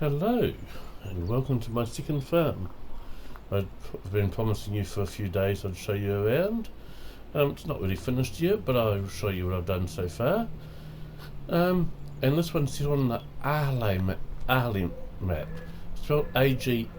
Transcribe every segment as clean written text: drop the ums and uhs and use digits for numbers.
Hello, and welcome to my second farm. I've been promising you for a few days I'd show you around. It's not really finished yet, but I'll show you what I've done so far. And this one's set on the Aghalee map, spelled Aghalee,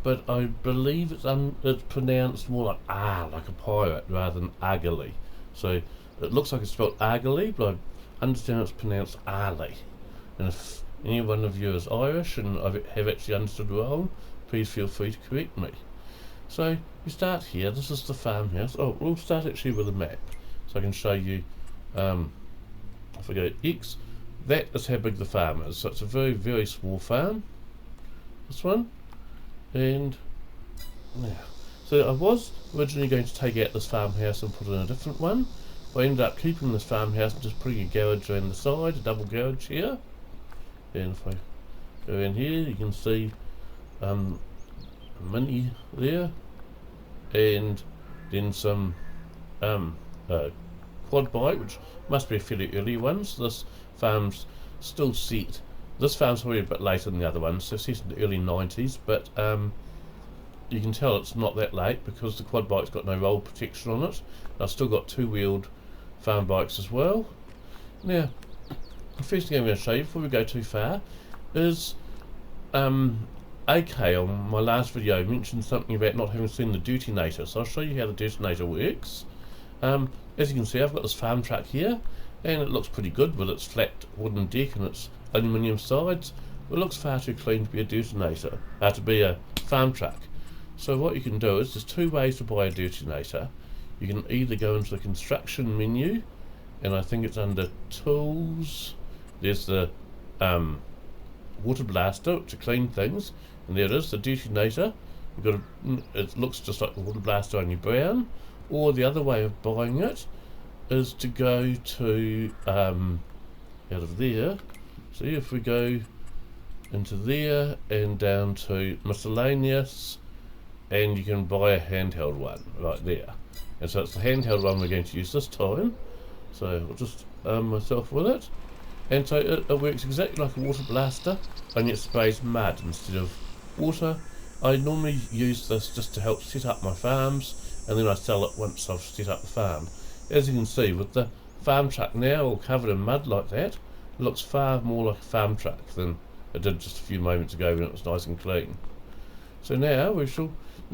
but I believe it's pronounced more like a pirate rather than Aghalee. So it looks like it's spelled Aghalee, but I understand it's pronounced Aghalee. And if any one of you is Irish and I have actually understood wrong, please feel free to correct me. So we start here. This is the farmhouse. Oh, we'll start actually with a map, so I can show you. If I go X, that is how big the farm is. So it's a very, very small farm. This one, and now, so I was originally going to take out this farmhouse and put in a different one. But I ended up keeping this farmhouse and just putting a garage around the side, a double garage here. And if I go in here, you can see a mini there, and then some quad bike, which must be a fairly early one. So this farm's still set. This farm's probably a bit later than the other ones, so set in the early 90s, but you can tell it's not that late because the quad bike's got no roll protection on it. I've still got two-wheeled farm bikes as well. Now, the first thing I'm going to show you before we go too far is AK on my last video mentioned something about not having seen the detonator, so I'll show you how the detonator works. As you can see, I've got this farm truck here, and it looks pretty good with its flat wooden deck and its aluminium sides. It looks far too clean to be a detonator, to be a farm truck. So what you can do is, there's two ways to buy a detonator. You can either go into the construction menu, and I think it's under tools. There's the water blaster to clean things, and there it is, the detonator. It looks just like the water blaster, only brown. Or the other way of buying it is to go to out of there. See, if we go into there and down to miscellaneous, and you can buy a handheld one right there. And so it's the handheld one we're going to use this time. So I'll just arm myself with it. And so it works exactly like a water blaster, only it sprays mud instead of water. I normally use this just to help set up my farms, and then I sell it once I've set up the farm. As you can see, with the farm truck now all covered in mud like that, it looks far more like a farm truck than it did just a few moments ago when it was nice and clean. So now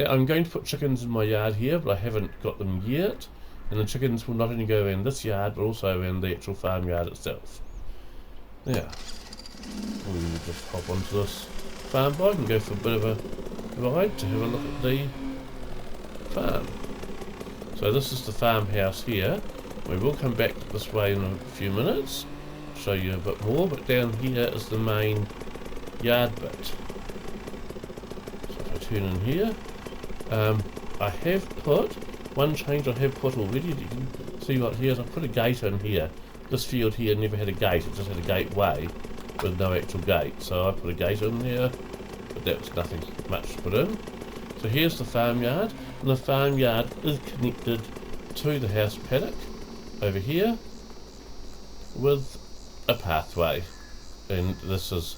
I'm going to put chickens in my yard here, but I haven't got them yet. And the chickens will not only go around this yard, but also around the actual farmyard itself. Now, we'll just hop onto this farm bike and go for a bit of a ride to have a look at the farm. So this is the farmhouse here. We will come back this way in a few minutes, show you a bit more, but down here is the main yard bit. So if I turn in here, I have put one change I have put already. You can see right here is I put a gate in here. This field here never had a gate, it just had a gateway with no actual gate. So I put a gate in there, but that was nothing much to put in. So here's the farmyard, and the farmyard is connected to the house paddock over here with a pathway. And this is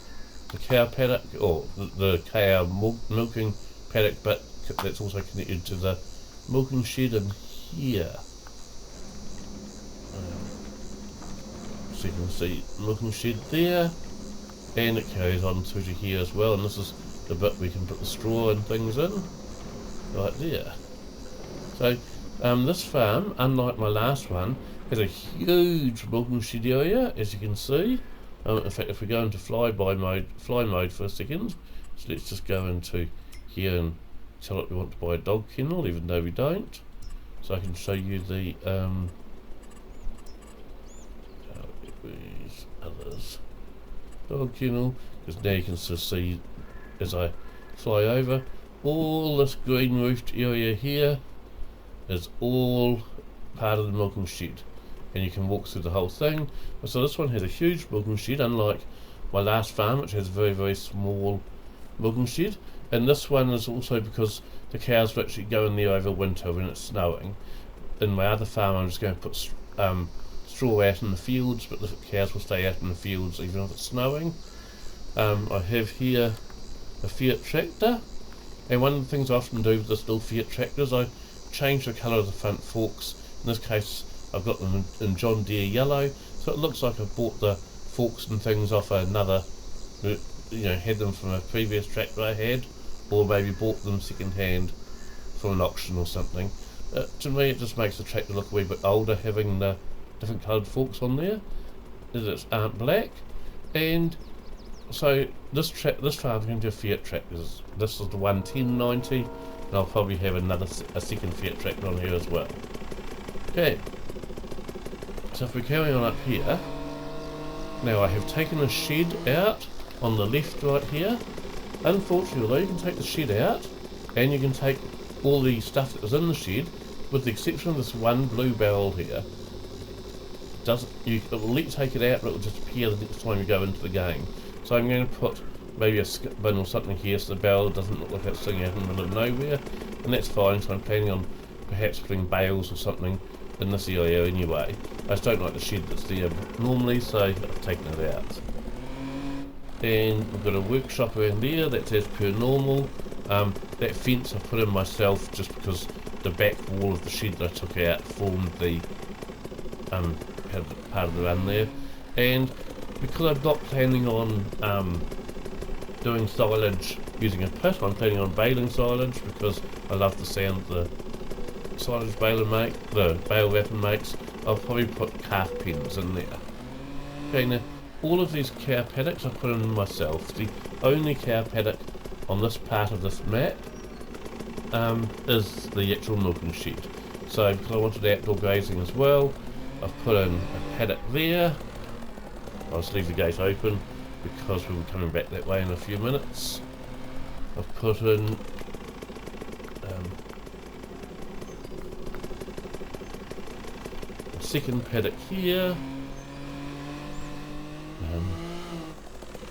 the cow paddock, or the cow milking paddock, but that's also connected to the milking shed in here. So you can see milking shed there, and it carries on through to here as well, and this is the bit we can put the straw and things in, right there. So this farm, unlike my last one, has a huge milking shed area, as you can see. In fact, if we go into fly mode for a second, so let's just go into here and tell it we want to buy a dog kennel, even though we don't. So I can show you the others. Dog kennel, because now you can see as I fly over, all this green roofed area here is all part of the milking shed, and you can walk through the whole thing. So this one has a huge milking shed, unlike my last farm, which has a very, very small milking shed. And this one is also because the cows will actually go in there over winter when it's snowing. In my other farm, I'm just going to put straw out in the fields, but the cows will stay out in the fields even if it's snowing. I have here a Fiat tractor, and one of the things I often do with this little Fiat tractor is I change the colour of the front forks. In this case I've got them in John Deere yellow, so it looks like I've bought the forks and things off another, had them from a previous tractor I had, or maybe bought them second hand from an auction or something. To me it just makes the tractor look a wee bit older having the different coloured forks on there, as it's black. And so this farm's going to have Fiat tractors. This is the 11090, and I'll probably have a second Fiat tractor on here as well. Okay, so if we're carrying on up here, now I have taken a shed out on the left right here. Unfortunately you can take the shed out and you can take all the stuff that was in the shed, with the exception of this one blue barrel here. It will let you take it out, but it will just appear the next time you go into the game. So I'm going to put maybe a skip bin or something here so the barrel doesn't look like it's sitting out in the middle of nowhere, and that's fine. So I'm planning on perhaps putting bales or something in this area anyway. I just don't like the shed that's there normally, so I've taken it out. And we've got a workshop around there, that's as per normal. That fence I put in myself just because the back wall of the shed that I took out formed the part of the run there. And because I'm not planning on doing silage using a pit, I'm planning on baling silage because I love the sound the silage baler the bale wrapper makes. I'll probably put calf pens in there. Okay, now all of these cow paddocks I put in myself. The only cow paddock on this part of this map is the actual milking shed. So because I wanted outdoor grazing as well, I've put in a paddock there. I'll just leave the gate open because we'll be coming back that way in a few minutes. I've put in a second paddock here.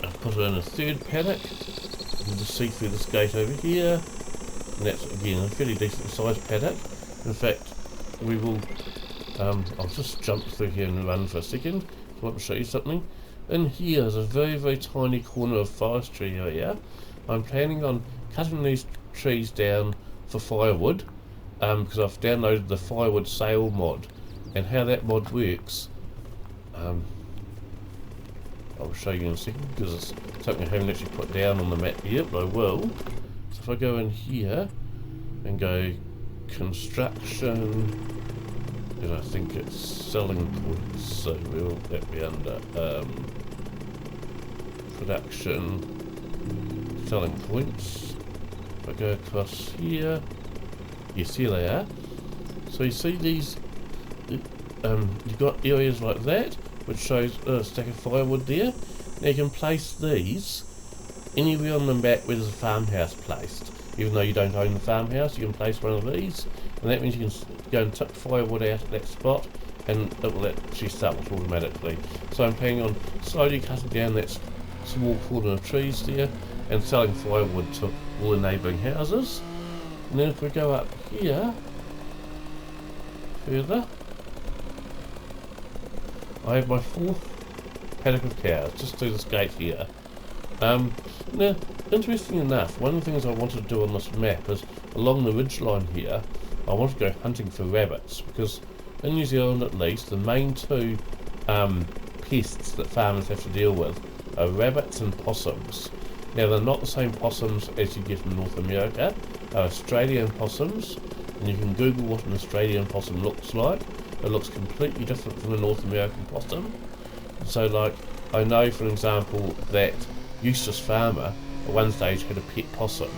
I've put in a third paddock. You can just see through this gate over here, and that's again a fairly decent sized paddock. In fact, we will I'll just jump through here and run for a second. I want to show you something. In here is a very, very tiny corner of forestry area. I'm planning on cutting these trees down for firewood, because I've downloaded the firewood sale mod, and how that mod works I'll show you in a second because it's something I haven't actually put down on the map yet, but I will. So if I go in here and go construction, and I think it's selling points, so will that be under production selling points. If I go across here, yes, here they are. So you see these, you've got areas like that which shows a stack of firewood there. Now you can place these anywhere on the map where there's a farmhouse placed. Even though you don't own the farmhouse, you can place one of these, and that means you can go and tip firewood out at that spot and it will actually sell it automatically. So I'm planning on slowly cutting down that small corner of trees there and selling firewood to all the neighbouring houses. And then if we go up here further, I have my fourth paddock of cows just through this gate here. Now, interesting enough, one of the things I wanted to do on this map is along the ridgeline here, I want to go hunting for rabbits, because in New Zealand at least, the main two pests that farmers have to deal with are rabbits and possums. Now, they're not the same possums as you get in North America. They're Australian possums, and you can Google what an Australian possum looks like. It looks completely different from a North American possum. So, like, I know, for example, that Eustace Farmer at one stage had a pet possum.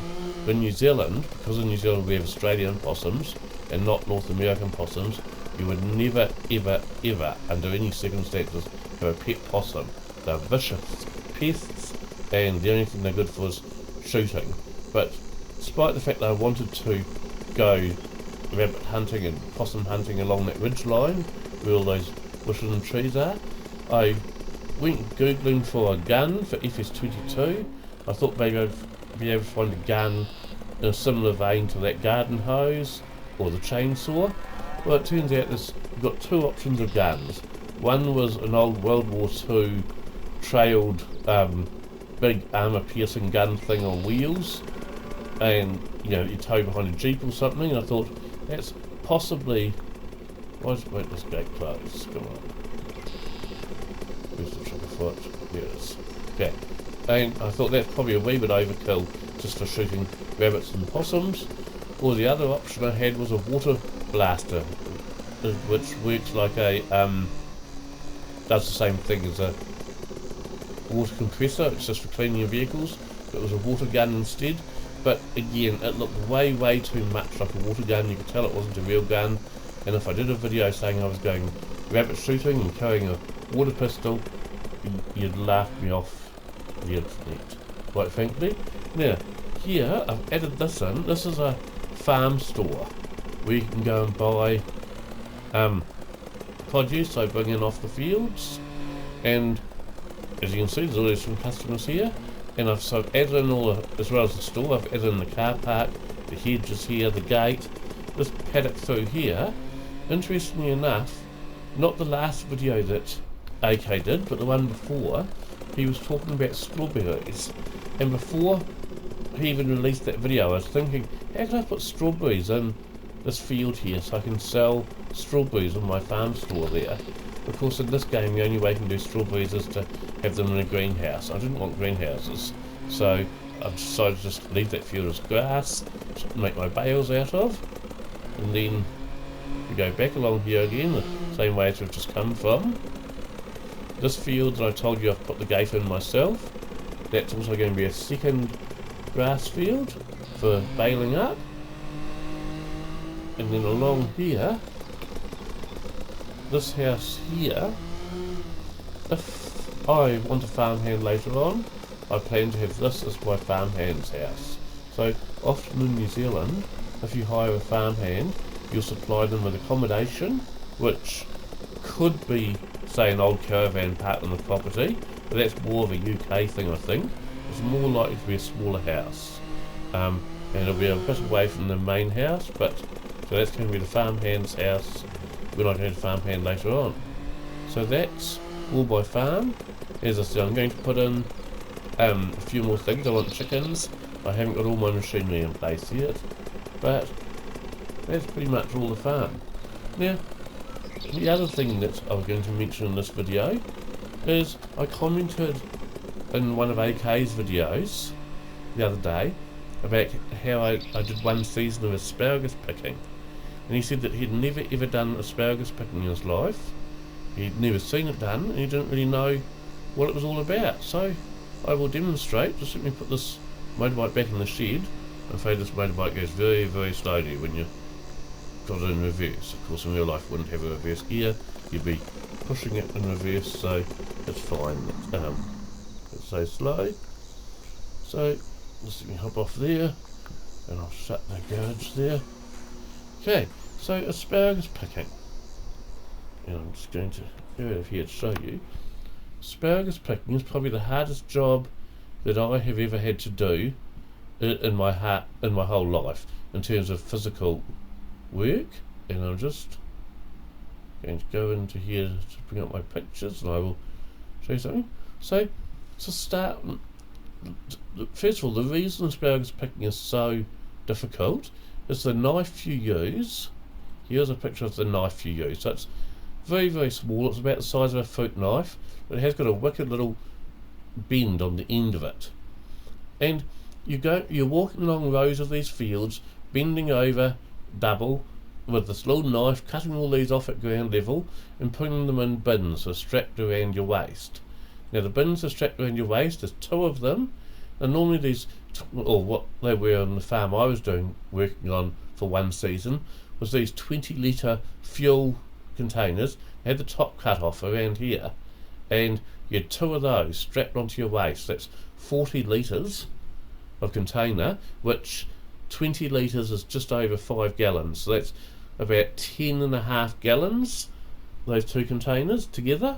But in New Zealand, because in New Zealand we have Australian possums and not North American possums, you would never, ever, ever, under any circumstances, have a pet possum. They're vicious pests, and the only thing they're good for is shooting. But despite the fact that I wanted to go rabbit hunting and possum hunting along that ridge line where all those bushes and trees are, I went googling for a gun for FS22. I thought maybe I'd be able to find a gun in a similar vein to that garden hose or the chainsaw. Well, it turns out you've got two options of guns. One was an old World War II trailed big armour-piercing gun thing on wheels, and you tow behind a jeep or something. And I thought that's possibly. Won't this gate close? Come on. Where's the trigger foot? There it is. Okay. And I thought that's probably a wee bit overkill just for shooting rabbits and possums. Or the other option I had was a water blaster, which works like a does the same thing as a water compressor. It's just for cleaning your vehicles. It was a water gun instead. But again, it looked way too much like a water gun. You could tell it wasn't a real gun. And if I did a video saying I was going rabbit shooting and carrying a water pistol, you'd laugh me off the internet, quite frankly. Now, here I've added this in. This is a farm store where you can go and buy produce I bring in off the fields. And as you can see, there's already some customers here. And I've added in as well as the store, I've added in the car park, the hedges here, the gate, this paddock through here. Interestingly enough, not the last video that AK did, but the one before, he was talking about strawberries. And before he even released that video, I was thinking, how can I put strawberries in this field here so I can sell strawberries on my farm store there? Of course, in this game, the only way you can do strawberries is to have them in a greenhouse. I didn't want greenhouses, so I decided to just leave that field as grass, to make my bales out of, and then we go back along here again, the same way as we've just come from. This field that I told you I've put the gate in myself, that's also going to be a second grass field for baling up. And then along here, this house here, if I want a farmhand later on, I plan to have this as my farmhand's house. So often in New Zealand, if you hire a farmhand, you'll supply them with accommodation, which could be, say, an old caravan park on the property, but that's more of a UK thing, I think. It's more likely to be a smaller house, and it'll be a bit away from the main house, but so that's going to be the farmhand's house when I go to farmhand later on. So that's all by farm. As I said, I'm going to put in a few more things. I want chickens. I haven't got all my machinery in place yet, but that's pretty much all the farm. Now, the other thing that I was going to mention in this video is I commented in one of AK's videos the other day about how I did one season of asparagus picking, and he said that he'd never ever done asparagus picking in his life. He'd never seen it done, and he didn't really know what it was all about. So I will demonstrate. Just let me put this motorbike back in the shed. I'm afraid this motorbike goes very slowly when you got it in reverse. Of course, in real life, wouldn't have a reverse gear. You'd be pushing it in reverse, so it's fine. It's so slow. So just let me hop off there, and I'll shut the garage there. Okay, so asparagus picking, and I'm just going to go out of here to show you. Asparagus picking is probably the hardest job that I have ever had to do in my whole life in terms of physical work. And I'm just going to go into here to bring up my pictures, and I will show you something. So to start, first of all, the reason asparagus picking is so difficult is the knife you use. Here's a picture of the knife you use. So it's very small. It's about the size of a fruit knife, but it has got a wicked little bend on the end of it. And you're walking along rows of these fields, bending over double with this little knife, cutting all these off at ground level and putting them in bins that are strapped around your waist. Now the bins are strapped around your waist. There's 2 of them, and normally these, or what they were on the farm I was working on for one season, was these 20-litre fuel containers. They had the top cut off around here, and you had 2 of those strapped onto your waist. That's 40 litres of container, which 20 litres is just over 5 gallons. So that's about 10.5 gallons, those 2 containers together.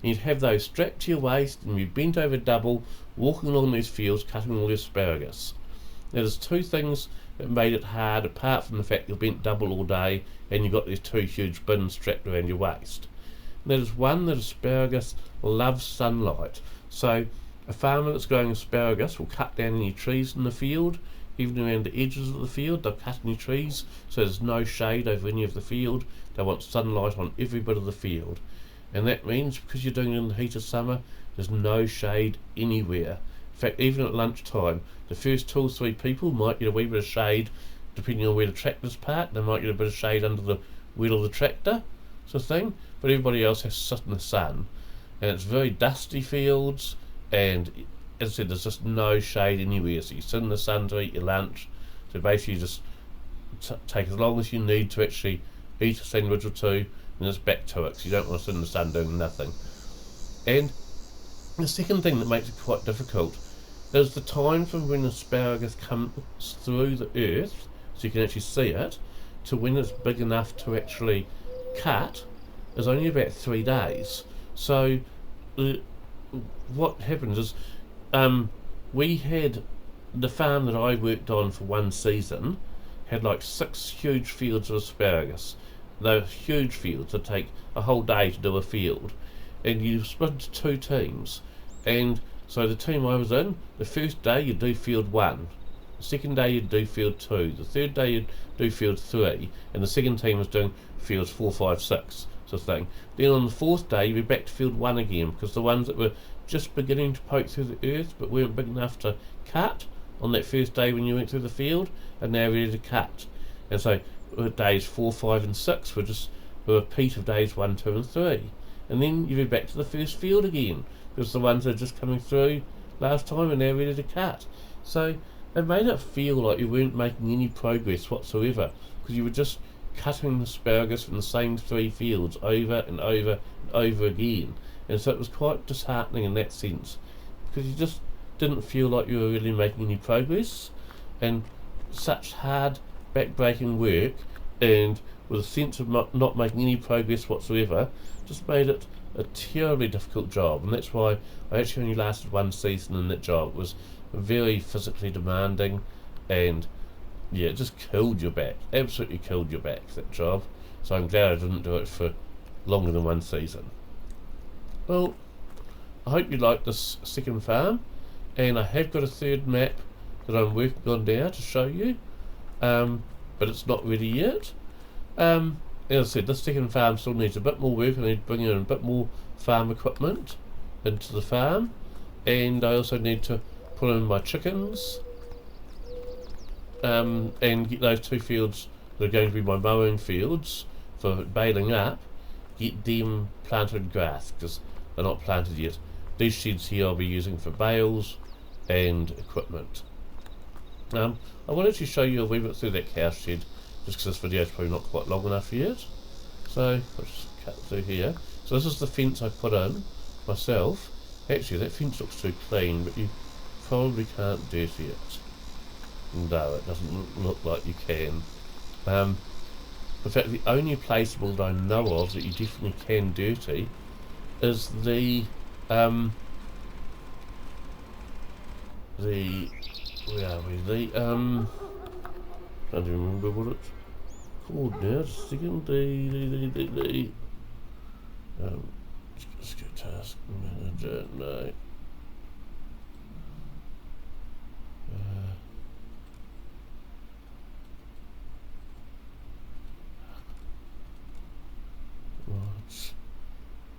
And you'd have those strapped to your waist, and you'd bent over double, walking along these fields, cutting all the asparagus. Now there's 2 things that made it hard, apart from the fact you're bent double all day and you've got these 2 huge bins strapped around your waist. That is one, that asparagus loves sunlight. So a farmer that's growing asparagus will cut down any trees in the field, even around the edges of the field. They'll cut any trees so there's no shade over any of the field. They want sunlight on every bit of the field. And that means, because you're doing it in the heat of summer, there's no shade anywhere. In fact, even at lunchtime, the first 2 or 3 people might get a wee bit of shade, depending on where the tractor's parked. They might get a bit of shade under the wheel of the tractor, sort of thing, but everybody else has to sit in the sun. And it's very dusty fields, and as I said, there's just no shade anywhere, so you sit in the sun to eat your lunch. So basically just take as long as you need to actually eat a sandwich or two, and just back to it, because you don't want to sit in the sun doing nothing. And the second thing that makes it quite difficult is the time from when asparagus comes through the earth, so you can actually see it, to when it's big enough to actually cut, is only about 3 days. So what happens is, we had the farm that I worked on for one season had like 6 huge fields of asparagus. Those huge fields that take a whole day to do a field, and you split into 2 teams. And so the team I was in, the first day you'd do field 1, the second day you'd do field 2, the third day you'd do field 3, and the second team was doing fields 4, 5, 6 sort of thing. Then on the 4th day you'd be back to field 1 again, because the ones that were just beginning to poke through the earth but weren't big enough to cut on that first day when you went through the field are now ready to cut. And so days 4, 5 and 6 were just a repeat of days 1, 2 and 3, and then you'd be back to the first field again, because the ones that are just coming through last time are now ready to cut. So it made it feel like you weren't making any progress whatsoever, because you were just cutting asparagus from the same 3 fields over and over and over again. And so it was quite disheartening in that sense, because you just didn't feel like you were really making any progress. And such hard back-breaking work, and with a sense of not making any progress whatsoever, just made it a terribly difficult job. And that's why I actually only lasted 1 season in that job. It was very physically demanding, and yeah, it just killed your back, absolutely killed your back, that job. So I'm glad I didn't do it for longer than 1 season. Well, I hope you like this second farm, and I have got a third map that I'm working on now to show you, but it's not ready yet. As I said, this second farm still needs a bit more work. I need to bring in a bit more farm equipment into the farm, and I also need to put in my chickens, and get those 2 fields that are going to be my mowing fields for baling up, get them planted in grass, because they're not planted yet. These sheds here I'll be using for bales and equipment. I wanted to show you a wee bit through that cow shed, just because this video is probably not quite long enough yet. So I'll just cut through here. So this is the fence I put in myself. Actually, that fence looks too clean, but you probably can't dirty it. No, it doesn't look like you can. In fact, the only placeable that I know of that you definitely can dirty is the where are we? The can't even remember what it's called now. Just a second. Let's go task manager. No.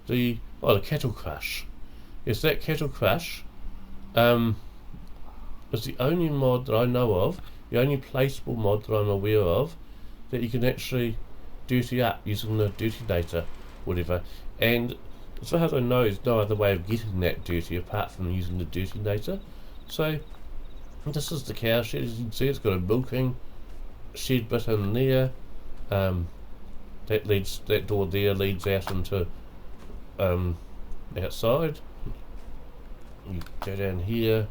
The cattle crush. Yes, that cattle crush is the only mod that I know of, the only placeable mod that I'm aware of, that you can actually dirty up using the dirty data, whatever. And as far as I know, there's no other way of getting that dirty apart from using the dirty data. So this is the cow shed. As you can see, it's got a milking shed bit in there. That door there leads out into outside. You go down here.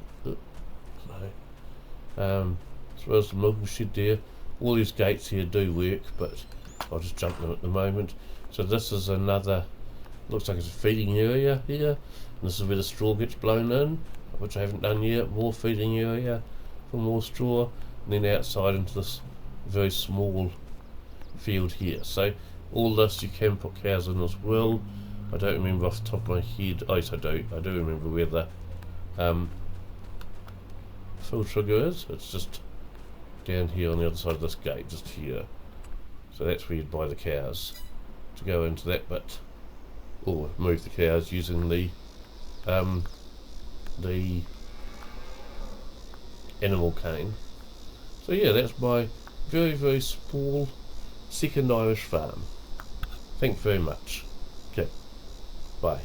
As well as the milking shed there. All these gates here do work, but I'll just jump them at the moment. So this is another, looks like it's a feeding area here. And this is where the straw gets blown in, which I haven't done yet. More feeding area for more straw, and then outside into this very small field here. So all this you can put cows in as well. I don't remember off the top of my head. Oh yes, I do remember where the full sugar is. It's just down here on the other side of this gate, just here. So that's where you'd buy the cows to go into that bit, or move the cows using the animal cane. So yeah, that's my very, very small second Irish farm. Thank you very much. Okay, bye.